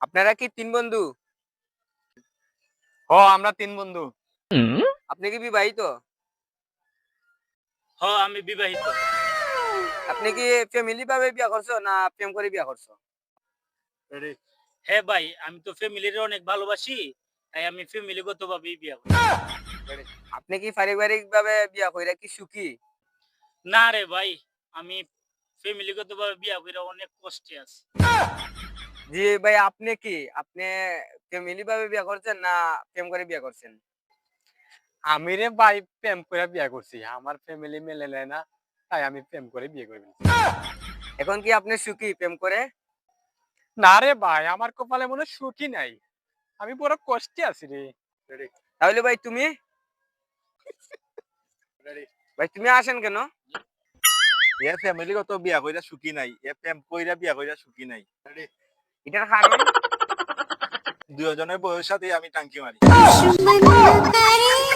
আপনারা কি তিন বন্ধু? আমরা তিন বন্ধু। আপনি কি বিবাহিত? আমি বিবাহিত। আপনি কি ফ্যামিলি ভাবে বিয়া করছো না প্রেম করে বিয়া করছো? হ্যাঁ ভাই, আমি তো ফ্যামিলির অনেক ভালোবাসি, তাই আমি ফ্যামিলিগত ভাবেই বিয়ে করি। আপনি কি পারিবারিক ভাবে বিয়া কইরা কি সুখী? না রে ভাই, আমি ফ্যামিলিগত ভাবে বিয়ে করে অনেক কষ্টে আছি। জি ভাই, আপনি ফ্যামিলি ভাবে বিয়া করছেন না প্রেম করে বিয়া করছেন? আমি রে ভাই প্রেম করে বিয়ে করছি, আমার ফ্যামিলি মেনে নেয় না, তাই আমি প্রেম করে বিয়ে করি। এখন কি আপনি সুখী প্রেম করে? না রে ভাই, আমার কপালে মনে হয় সুখই নাই, আমি বড় কষ্টে আছি রে। তাহলে ভাই তুমি আসেন কেন? এ ফ্যামিলিগত বিয়া কইরা সুখী নাই, এ প্রেম কইরা বিয়া কইরা সুখী নাই। এটার কারণ? দুজনের বয়স সাথে আমি টাঙ্কি মারি। दुश्मन करे